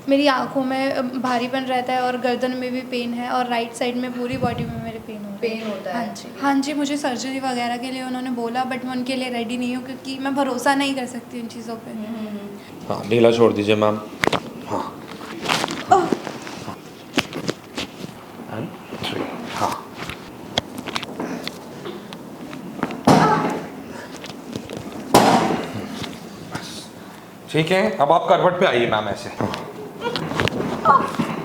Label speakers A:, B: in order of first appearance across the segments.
A: मेरी आँखों में भारीपन रहता है और गर्दन में भी पेन है और राइट साइड में पूरी बॉडी में मेरे पेन
B: होता है।
A: हाँ जी, हाँ जी, मुझे सर्जरी वगैरह के लिए उन्होंने बोला, बट मैं उनके लिए रेडी नहीं हूँ क्योंकि मैं भरोसा नहीं कर सकती उन चीज़ों पे।
C: हाँ, ढीला छोड़ दीजिए मैम। हाँ And 3, हाँ। ठीक है, अब आप करवट पे आइए मैम, ऐसे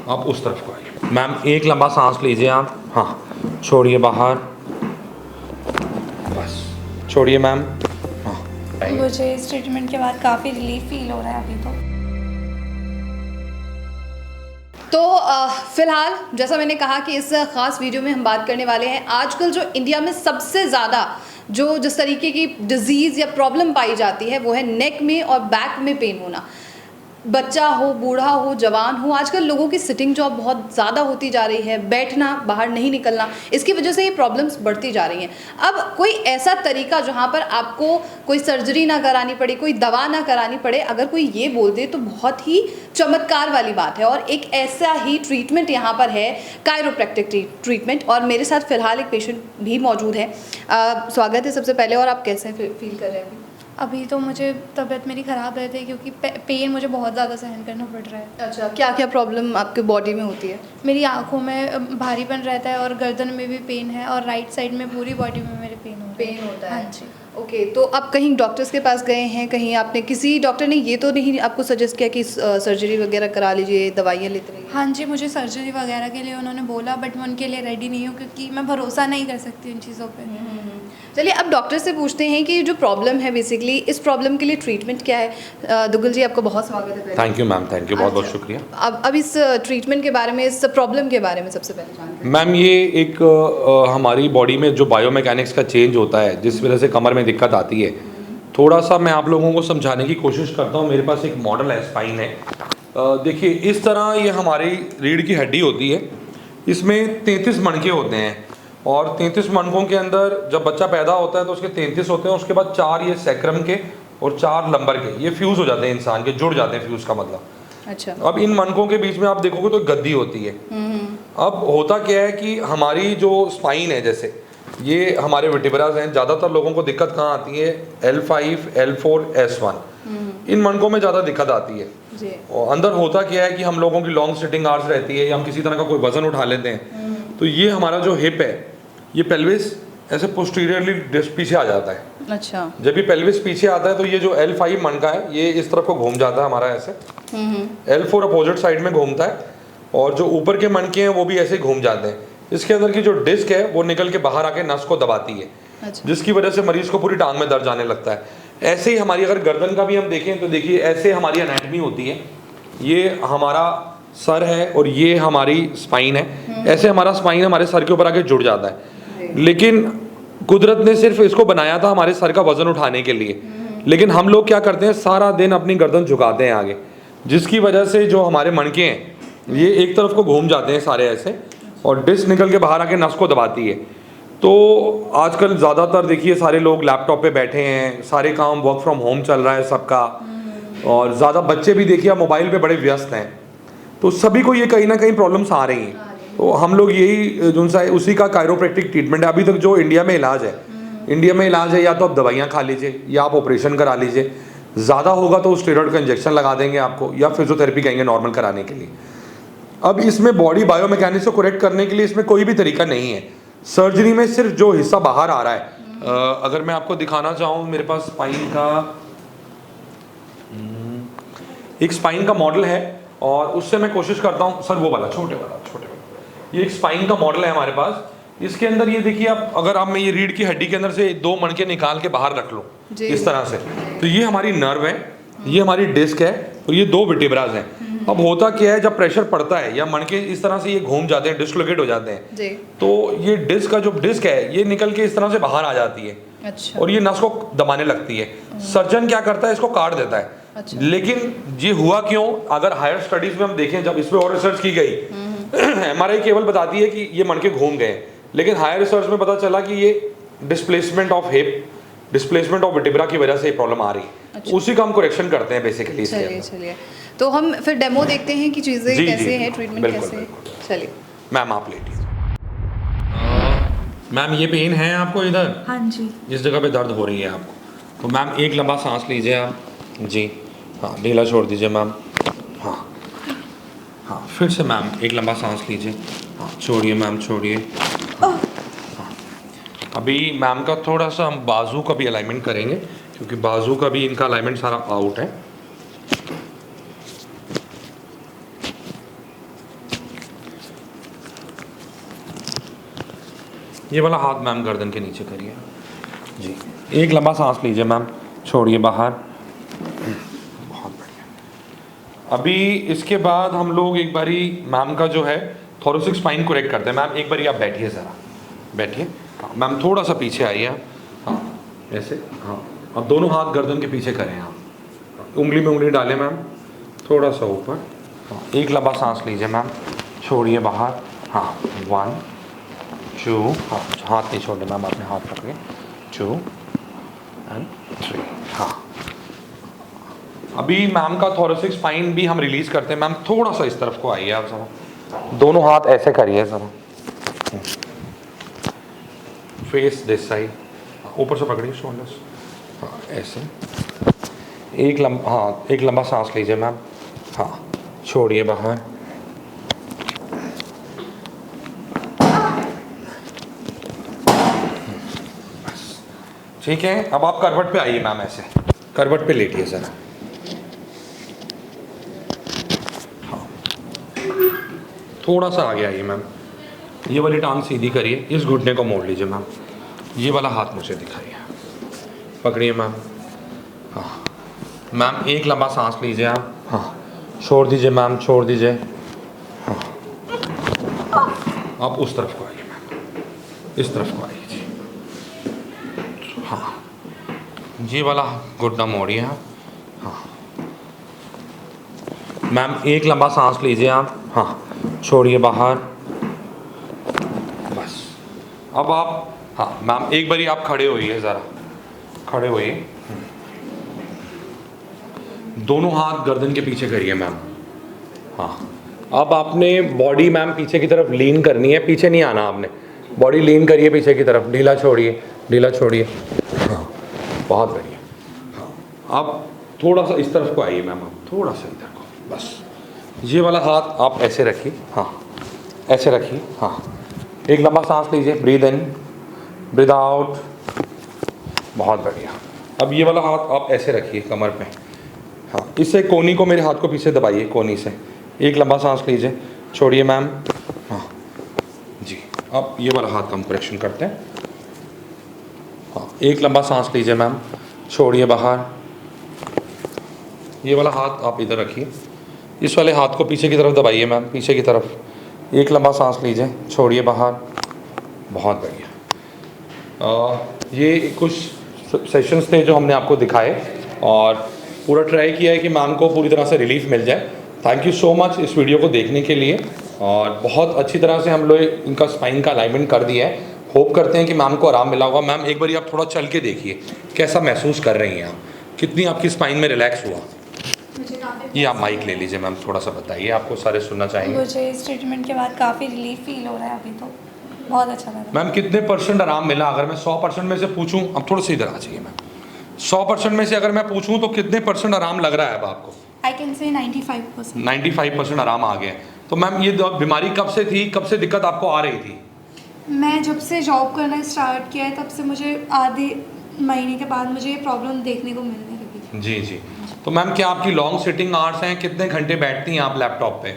C: आप उस तरफ को आइए मैम। एक लंबा सांस लीजिए आप। हाँ, छोड़िए बाहर, बस छोड़िए मैम। हाँ,
A: मुझे इस ट्रीटमेंट के बाद काफ़ी रिलीफ फील हो रहा है अभी
B: तो फिलहाल जैसा मैंने कहा कि इस ख़ास वीडियो में हम बात करने वाले हैं आजकल जो इंडिया में सबसे ज़्यादा जो जिस तरीके की डिज़ीज़ या प्रॉब्लम पाई जाती है वो है नेक में और बैक में पेन होना। बच्चा हो, बूढ़ा हो, जवान हो, आजकल लोगों की सिटिंग जॉब बहुत ज़्यादा होती जा रही है, बैठना, बाहर नहीं निकलना, इसकी वजह से ये प्रॉब्लम्स बढ़ती जा रही हैं। अब कोई ऐसा तरीका जहाँ पर आपको कोई सर्जरी ना करानी पड़े, कोई दवा ना करानी पड़े, अगर कोई ये बोल दे तो बहुत ही चमत्कार वाली बात है। और एक ऐसा ही ट्रीटमेंट यहाँ पर है, कायरोप्रैक्टिक ट्रीटमेंट। और मेरे साथ फ़िलहाल एक पेशेंट भी मौजूद है। स्वागत है सबसे पहले। और आप कैसे फील कर रहे हैं
A: अभी तो मुझे तबीयत मेरी ख़राब रहती है क्योंकि पेन मुझे बहुत ज़्यादा सहन करना पड़ रहा है।
B: अच्छा, क्या क्या प्रॉब्लम आपके बॉडी में होती है?
A: मेरी आँखों में भारीपन रहता है और गर्दन में भी पेन है और राइट साइड में पूरी बॉडी में मेरे पेन
B: होता है।
A: हाँ जी।
B: ओके, तो आप कहीं डॉक्टर्स के पास गए हैं, कहीं आपने किसी डॉक्टर ने ये तो नहीं आपको सजेस्ट किया कि सर्जरी वगैरह करा लीजिए, दवाइयाँ लेते रहिए?
A: हाँ जी, मुझे सर्जरी वगैरह के लिए उन्होंने बोला, बट मैं उनके लिए रेडी नहीं हूँ क्योंकि मैं भरोसा नहीं कर सकती उन चीज़ों पे।
B: चलिए अब डॉक्टर से पूछते हैं कि जो प्रॉब्लम है बेसिकली इस प्रॉब्लम के लिए ट्रीटमेंट क्या है। दुग्गल जी, आपका बहुत स्वागत है।
C: Thank you ma'am, thank you, बहुत बहुत शुक्रिया।
B: अब इस ट्रीटमेंट के बारे में, इस प्रॉब्लम के बारे में सबसे पहले जानते हैं।
C: मैम, ये एक हमारी बॉडी में जो बायोमैकेनिक्स का चेंज होता है जिस वजह से कमर में दिक्कत आती है, थोड़ा सा मैं आप लोगों को समझाने की कोशिश करता हूँ। मेरे पास एक मॉडल है, स्पाइन है। देखिए, इस तरह ये हमारी रीढ़ की हड्डी होती है। इसमें 33 मणके होते हैं और 33 मणकों के अंदर जब बच्चा पैदा होता है तो उसके 33 होते हैं। उसके बाद 4 ये सैक्रम के और 4 लंबर के, ये फ्यूज़ हो जाते हैं, इंसान के जुड़ जाते हैं। फ्यूज़ का मतलब, अच्छा, अब इन मनकों के बीच में आप देखोगे तो गद्दी होती है। अब होता क्या है कि हमारी जो स्पाइन है, जैसे ये हमारे वर्टिब्रास हैं, ज़्यादातर लोगों को दिक्कत कहाँ आती है? L5, L4, S1, इन मनकों में ज़्यादा दिक्कत आती है। और अंदर होता क्या है कि हम लोगों की लॉन्ग सिटिंग आवर्स रहती है या हम किसी तरह का कोई वजन उठा लेते हैं, तो ये हमारा जो हिप है, ये पेल्विस ऐसे पोस्टीरियरली पीछे आ जाता है।
B: अच्छा,
C: जब ये पेल्विस पीछे आता है तो ये जो L5 मनका है ये इस तरफ को घूम जाता है हमारा ऐसे। L4 अपोजिट साइड में घूमता है और जो ऊपर के मनके हैं वो भी ऐसे घूम जाते हैं। इसके अंदर की जो डिस्क है वो निकल के बाहर आके नस को दबाती है। अच्छा। जिसकी वजह से मरीज को पूरी टांग में दर्द आने लगता है। ऐसे ही हमारी अगर गर्दन का भी हम देखें तो देखिए, ऐसे हमारी एनाटमी होती है। ये हमारा सर है और ये हमारी स्पाइन है। ऐसे हमारा स्पाइन हमारे सर के ऊपर आके जुड़ जाता है। लेकिन कुदरत ने सिर्फ इसको बनाया था हमारे सर का वजन उठाने के लिए, लेकिन हम लोग क्या करते हैं, सारा दिन अपनी गर्दन झुकाते हैं आगे, जिसकी वजह से जो हमारे मणके हैं ये एक तरफ को घूम जाते हैं सारे ऐसे, और डिस्क निकल के बाहर आके नस को दबाती है। तो आजकल ज़्यादातर देखिए सारे लोग लैपटॉप पे बैठे हैं, सारे काम वर्क फ्रॉम होम चल रहा है सबका, और ज़्यादा बच्चे भी देखिए आप मोबाइल पे बड़े व्यस्त हैं, तो सभी को ये कहीं ना कहीं प्रॉब्लम्स आ रही हैं। तो हम लोग यही जो सा उसी का कायरोप्रैक्टिक ट्रीटमेंट है अभी तक जो इंडिया में इलाज है। इंडिया में इलाज है या तो आप दवाइयाँ खा लीजिए या आप ऑपरेशन करा लीजिए, ज़्यादा होगा तो स्टेरॉइड का इंजेक्शन लगा देंगे आपको, या फिजियोथेरेपी कहेंगे नॉर्मल कराने के लिए। अब इसमें बॉडी बायोमैकेनिक्स को करेक्ट करने के लिए इसमें कोई भी तरीका नहीं है। सर्जरी में सिर्फ जो हिस्सा बाहर आ रहा है, अगर मैं आपको दिखाना चाहूँ, मेरे पास स्पाइन का एक स्पाइन का मॉडल है और उससे मैं कोशिश करता हूँ, सर वो वाला छोटे वाला, ये एक स्पाइन का मॉडल है हमारे पास। इसके अंदर ये देखिए आप, अगर आप मैं ये रीढ़ की हड्डी के अंदर से 2 मणके निकाल के बाहर रख लो इस तरह से, तो ये हमारी नर्व है, ये हमारी डिस्क है और ये 2 वर्टिब्रास हैं। अब होता क्या है, जब प्रेशर पड़ता है या मणके इस तरह से ये घूम जाते हैं, डिस्लोकेट हो जाते हैं, तो ये डिस्क का जो डिस्क है ये निकल के इस तरह से बाहर आ जाती है। अच्छा। और ये नस को दबाने लगती है। सर्जन क्या करता है, इसको काट देता है। अच्छा। लेकिन ये हुआ क्यों, अगर हायर स्टडीज में हम देखें, जब इस पर और रिसर्च की गई, MRI केवल बताती है कि ये मणके घूम गए, लेकिन हायर रिसर्च में पता चला कि ये displacement of hip displacement of vertebra की वजह से ये प्रॉब्लम आ रही है।
B: अच्छा।
C: उसी का हम करेक्शन करते हैं बेसिकली इसके
B: चलिए
C: अंदर।
B: चलिए, तो हम फिर डेमो देखते हैं कि चीज़ें
C: जी,
B: कैसे
C: जी,
B: हैं, ट्रीटमेंट
C: बिल्कुल,
B: कैसे है।
C: बिल्कुल।
B: चलिए
C: मैम आप लेटिए। मैम ये पेन है आपको इधर,
A: हाँ जी।
C: जिस जगह पे दर्द हो रही है आपको, तो मैम एक लंबा सांस लीजिए आप। जी हाँ, ढीला छोड़ दीजिए मैम। हाँ हाँ, फिर से मैम एक लंबा सांस लीजिए। हाँ छोड़िए मैम, छोड़िए। हाँ, अभी मैम का थोड़ा सा हम बाजू का भी अलाइनमेंट करेंगे, क्योंकि बाजू का भी इनका अलाइनमेंट सारा आउट है। ये वाला हाथ मैम गर्दन के नीचे करिए। जी, एक लंबा सांस लीजिए मैम, छोड़िए बाहर। बहुत बढ़िया। अभी इसके बाद हम लोग एक बारी मैम का जो है थोरेसिक स्पाइन करेक्ट करते हैं। मैम एक बारी आप बैठिए ज़रा, बैठिए। हाँ मैम, थोड़ा सा पीछे आइए आप। हाँ ऐसे, हाँ। अब दोनों हाथ गर्दन के पीछे करें आप, उंगली में उंगली डालें मैम, थोड़ा सा ऊपर। हाँ, एक लंबा सांस लीजिए मैम, छोड़िए बाहर। हाँ 1 2, हाँ हाथ नहीं छोड़ने मैम, अपने हाथ पकड़िए। 2 and 3। हाँ, अभी मैम का थोरेसिक स्पाइन भी हम रिलीज करते हैं। मैम थोड़ा सा इस तरफ को आइए आप ज़रा, दोनों हाथ ऐसे करिए ज़रा, फेस दिस साइड, ऊपर से पकड़िए शोल्डर्स। हाँ ऐसे, एक लंबा सांस लीजिए मैम। हाँ छोड़िए बाहर। ठीक है, अब आप करवट पे आइए मैम, ऐसे करवट पे लेटिए ज़रा। हाँ, थोड़ा सा आगे आइए मैम, ये वाली टांग सीधी करिए, इस घुटने को मोड़ लीजिए मैम। ये वाला हाथ मुझे दिखाइए, पकड़िए मैम। हाँ मैम, एक लंबा सांस लीजिए आप। हाँ छोड़ दीजिए मैम, छोड़ दीजिए। हाँ, आप उस तरफ को आइए मैम, इस तरफ को आइए जी। हाँ, ये वाला घुटना मोड़िए आप। हाँ मैम, एक लंबा सांस लीजिए आप। हाँ छोड़िए बाहर, बस। अब आप, हाँ मैम एक बारी आप खड़े होइए ज़रा, खड़े होइए। दोनों हाथ गर्दन के पीछे करिए मैम। हाँ, अब आपने बॉडी मैम पीछे की तरफ लीन करनी है, पीछे नहीं आना आपने। बॉडी लीन करिए पीछे की तरफ, ढीला छोड़िए, ढीला छोड़िए। हाँ बहुत बढ़िया। हाँ, अब थोड़ा सा इस तरफ को आइए मैम, आप थोड़ा सा इधर को, बस। ये वाला हाथ आप ऐसे रखिए। हाँ ऐसे रखिए। हाँ, एक लंबा सांस लीजिए, ब्रीद इन, ब्रीद आउट। बहुत बढ़िया। अब ये वाला हाथ आप ऐसे रखिए कमर पे। हाँ, इससे कोनी को, मेरे हाथ को पीछे दबाइए कोनी से। एक लंबा सांस लीजिए, छोड़िए मैम। हाँ जी, अब ये वाला हाथ हम करेक्शन करते हैं। हाँ, एक लंबा सांस लीजिए मैम, छोड़िए बाहर। ये वाला हाथ आप इधर रखिए, इस वाले हाथ को पीछे की तरफ दबाइए मैम, पीछे की तरफ। एक लंबा सांस लीजिए, छोड़िए बाहर। बहुत बढ़िया। ये कुछ सेशंस थे जो हमने आपको दिखाए, और पूरा ट्राई किया है कि मैम को पूरी तरह से रिलीफ मिल जाए। थैंक यू सो मच इस वीडियो को देखने के लिए, और बहुत अच्छी तरह से हम लोग इनका स्पाइन का अलाइनमेंट कर दिया है। होप करते हैं कि मैम को आराम मिला होगा। मैम एक बार आप थोड़ा चल के देखिए, कैसा महसूस कर रही हैं आप, कितनी आपकी स्पाइन में रिलैक्स हुआ। ये आप माइक ले लीजिए मैम, थोड़ा सा बताइए, आपको सारे सुनना चाहेंगे।
A: मुझे इस ट्रीटमेंट के बाद काफ़ी रिलीफ फील हो रहा है, अभी तो बहुत अच्छा लग रहा है।
C: मैम कितने % आराम मिला? अगर मैं 100% में से पूछूं, अब थोड़ा सा इधर आ जाइए मैम, 100% में से अगर मैं पूछूं तो कितने % आराम लग रहा है अब आपको?
A: I can say 95%।
C: 95% आराम आ गया। तो मैम ये बीमारी कब से थी, कब से दिक्कत आपको आ रही थी?
A: मैं जब से जॉब करना स्टार्ट किया है तब से मुझे आधे महीने के बाद मुझे ये प्रॉब्लम देखने को मिलने लगी।
C: जी जी। तो मैम क्या आपकी लॉन्ग सिटिंग आवर्स हैं? कितने घंटे बैठती हैं आप लैपटॉप पे?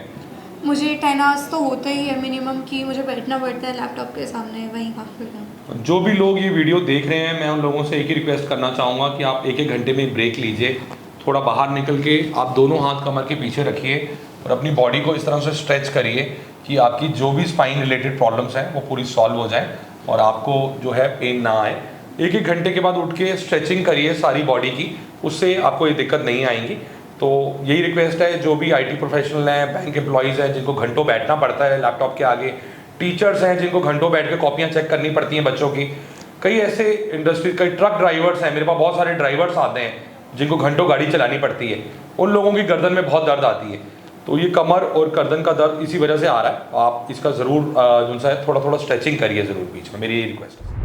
A: मुझे 10 आवर्स तो होता ही है मिनिमम, कि मुझे बैठना पड़ता है लैपटॉप के सामने, वहीं काफ़ी टाइम।
C: जो भी लोग ये वीडियो देख रहे हैं, मैं उन लोगों से एक ही रिक्वेस्ट करना चाहूँगा कि आप 1-1 घंटे में ब्रेक लीजिए, थोड़ा बाहर निकल के आप दोनों हाथ कमर के पीछे रखिए और अपनी बॉडी को इस तरह से स्ट्रेच करिए कि आपकी जो भी स्पाइन रिलेटेड प्रॉब्लम्स हैं वो पूरी सॉल्व हो जाए और आपको जो है पेन ना आए। 1-1 घंटे के बाद उठ के स्ट्रेचिंग करिए सारी बॉडी की, उससे आपको ये दिक्कत नहीं आएंगी। तो यही रिक्वेस्ट है, जो भी IT प्रोफेशनल हैं, बैंक एम्प्लॉयज़ हैं जिनको घंटों बैठना पड़ता है लैपटॉप के आगे, टीचर्स हैं जिनको घंटों बैठ के कॉपियाँ चेक करनी पड़ती हैं बच्चों की, कई ऐसे इंडस्ट्री, कई ट्रक ड्राइवर्स हैं, मेरे पास बहुत सारे ड्राइवर्स आते हैं जिनको घंटों गाड़ी चलानी पड़ती है, उन लोगों की गर्दन में बहुत दर्द आती है। तो ये कमर और गर्दन का दर्द इसी वजह से आ रहा है। आप इसका ज़रूर जो सा है थोड़ा स्ट्रेचिंग करिए ज़रूर बीच में, मेरी ये रिक्वेस्ट है।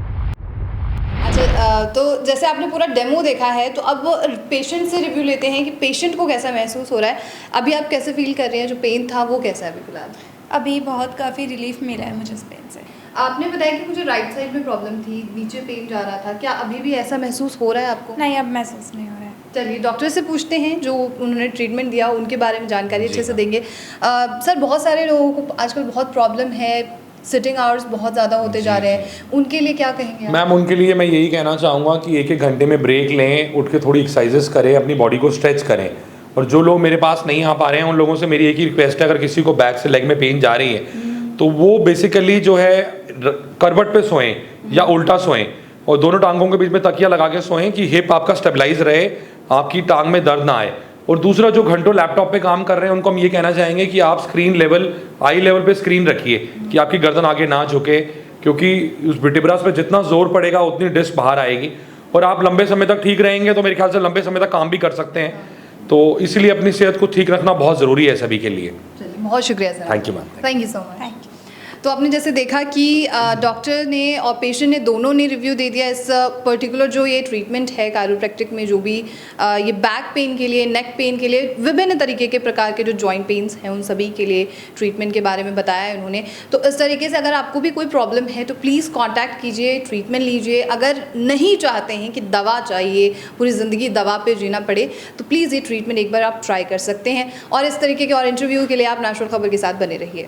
B: अच्छा, तो जैसे आपने पूरा डेमो देखा है, तो अब पेशेंट से रिव्यू लेते हैं कि पेशेंट को कैसा महसूस हो रहा है। अभी आप कैसे फील कर रहे हैं? जो पेन था वो कैसा है अभी फिलहाल?
A: अभी बहुत काफ़ी रिलीफ मिला है मुझे इस पेन से।
B: आपने बताया कि मुझे राइट साइड में प्रॉब्लम थी, नीचे पेन जा रहा था, क्या अभी भी ऐसा महसूस हो रहा है आपको?
A: नहीं, अब महसूस नहीं हो रहा है।
B: चलिए डॉक्टर से पूछते हैं जो उन्होंने ट्रीटमेंट दिया, उनके बारे में जानकारी अच्छे से देंगे। सर, बहुत सारे लोगों को आजकल बहुत प्रॉब्लम है, सिटिंग आवर्स बहुत ज़्यादा होते जा रहे हैं, उनके लिए क्या कहेंगे आप?
C: मैम, उनके लिए मैं यही कहना चाहूँगा कि एक घंटे में ब्रेक लें, उठ के थोड़ी एक्सरसाइजेस करें, अपनी बॉडी को स्ट्रेच करें। और जो लोग मेरे पास नहीं आ पा रहे हैं, उन लोगों से मेरी एक ही रिक्वेस्ट है, अगर किसी को बैक से लेग में पेन जा रही है तो वो बेसिकली जो है करवट पे सोएं या उल्टा सोएं, और दोनों टांगों के बीच में तकिया लगा के सोएं कि हिप आपका स्टेबलाइज रहे, आपकी टांग में दर्द ना आए। और दूसरा, जो घंटों लैपटॉप पे काम कर रहे हैं उनको हम ये कहना चाहेंगे कि आप स्क्रीन लेवल, आई लेवल पे स्क्रीन रखिए कि आपकी गर्दन आगे ना झुके, क्योंकि उस वर्टिब्रास पे जितना जोर पड़ेगा उतनी डिस्क बाहर आएगी। और आप लंबे समय तक ठीक रहेंगे तो मेरे ख्याल से लंबे समय तक काम भी कर सकते हैं। तो इसलिए अपनी सेहत को ठीक रखना बहुत ज़रूरी है सभी के लिए।
B: चलिए, बहुत शुक्रिया sir.
C: Thank you ma'am.
B: Thank you so much.
A: Thank you.
B: तो आपने जैसे देखा कि डॉक्टर ने और पेशेंट ने दोनों ने रिव्यू दे दिया इस पर्टिकुलर जो ये ट्रीटमेंट है कायरोप्रैक्टिक में, जो भी ये बैक पेन के लिए, नेक पेन के लिए, विभिन्न तरीके के प्रकार के जो जॉइंट पेन्स हैं उन सभी के लिए ट्रीटमेंट के बारे में बताया है उन्होंने। तो इस तरीके से अगर आपको भी कोई प्रॉब्लम है तो प्लीज़ कॉन्टैक्ट कीजिए, ट्रीटमेंट लीजिए। अगर नहीं चाहते हैं कि दवा चाहिए, पूरी ज़िंदगी दवा पर जीना पड़े, तो प्लीज़ ये ट्रीटमेंट एक बार आप ट्राई कर सकते हैं। और इस तरीके के और इंटरव्यू के लिए आप नेशनल खबर के साथ बने रहिए।